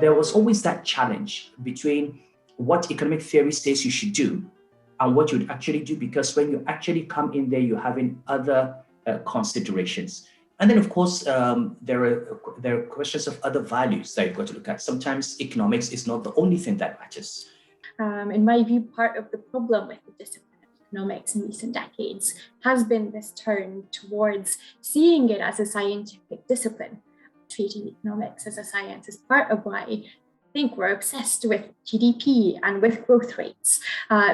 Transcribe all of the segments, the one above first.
there was always that challenge between what economic theory says you should do and what you would actually do, because when you actually come in there, you're having other considerations. And then, of course, there are questions of other values that you've got to look at. Sometimes economics is not the only thing that matters. In my view, part of the problem with the discipline of economics in recent decades has been this turn towards seeing it as a scientific discipline. Treating economics as a science is part of why I think we're obsessed with GDP and with growth rates,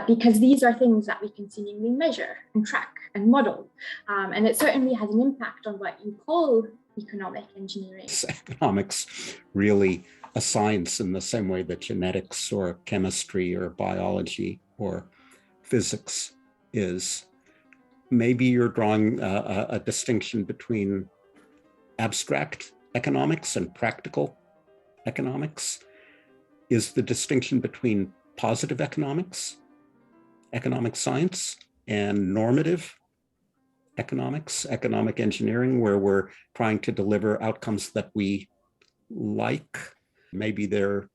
because these are things that we can seemingly measure and track and model. And it certainly has an impact on what you call economic engineering. Is economics really a science in the same way that genetics or chemistry or biology or physics is? Maybe you're drawing a distinction between abstract economics and practical economics. Is the distinction between positive economics, economic science, and normative economics, economic engineering, where we're trying to deliver outcomes that we like? Maybe there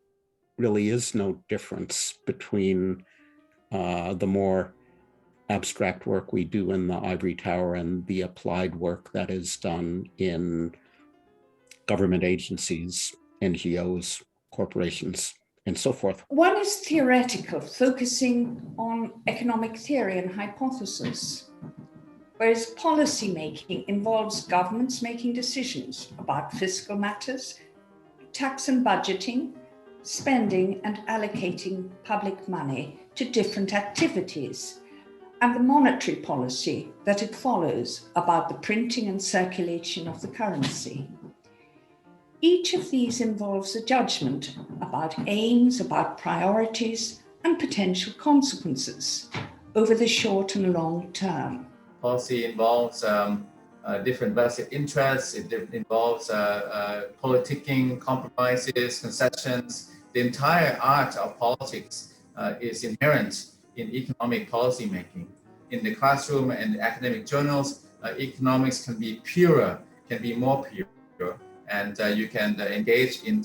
really is no difference between the more abstract work we do in the ivory tower and the applied work that is done in government agencies, NGOs, corporations, and so forth. One is theoretical, focusing on economic theory and hypothesis, whereas policy making involves governments making decisions about fiscal matters, tax and budgeting, spending and allocating public money to different activities, and the monetary policy that it follows about the printing and circulation of the currency. Each of these involves a judgment about aims, about priorities, and potential consequences over the short and long term. Policy involves different vested interests. It involves politicking, compromises, concessions. The entire art of politics is inherent in economic policy making. In the classroom and academic journals, economics can be purer, can be more pure. And you can engage in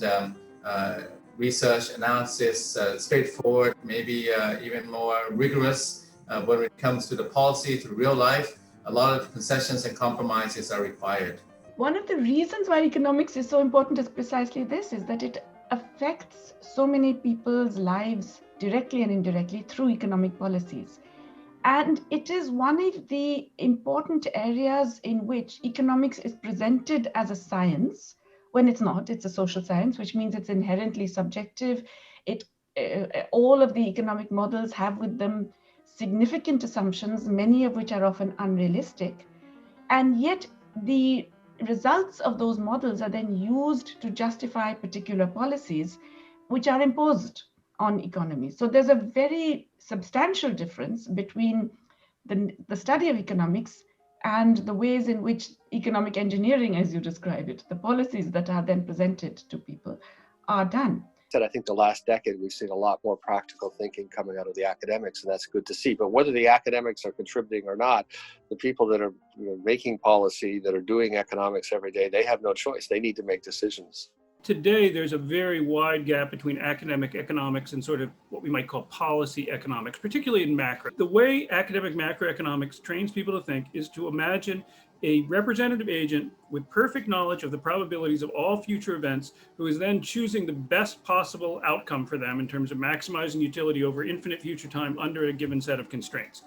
research, analysis, straightforward, maybe even more rigorous when it comes to the policy, to real life. A lot of concessions and compromises are required. One of the reasons why economics is so important is precisely this, is that it affects so many people's lives directly and indirectly through economic policies. And it is one of the important areas in which economics is presented as a science, when it's not. It's a social science, which means it's inherently subjective. All of the economic models have with them significant assumptions, many of which are often unrealistic. And yet the results of those models are then used to justify particular policies which are imposed on economies. So there's a very substantial difference between the study of economics and the ways in which economic engineering, as you describe it, the policies that are then presented to people, are done. I think the last decade we've seen a lot more practical thinking coming out of the academics, and that's good to see. But whether the academics are contributing or not, the people that are making policy, that are doing economics every day, they have no choice. They need to make decisions. Today, there's a very wide gap between academic economics and sort of what we might call policy economics, particularly in macro. The way academic macroeconomics trains people to think is to imagine a representative agent with perfect knowledge of the probabilities of all future events, who is then choosing the best possible outcome for them in terms of maximizing utility over infinite future time under a given set of constraints.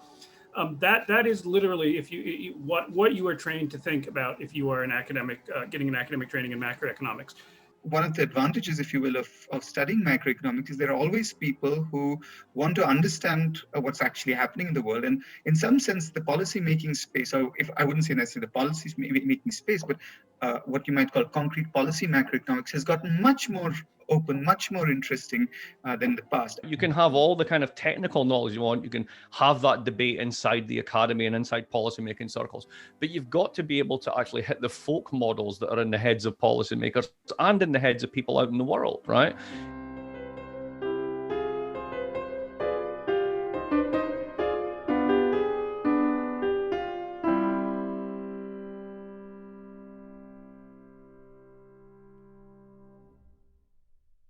That is literally what you are trained to think about if you are an academic, getting an academic training in macroeconomics. One of the advantages, if you will, of studying macroeconomics is there are always people who want to understand what's actually happening in the world. And in some sense, the policy-making space, or if I wouldn't say necessarily the policy-making space, but what you might call concrete policy macroeconomics has gotten much more open, much more interesting than the past. You can have all the kind of technical knowledge you want. You can have that debate inside the academy and inside policymaking circles, but you've got to be able to actually hit the folk models that are in the heads of policymakers and in the heads of people out in the world, right?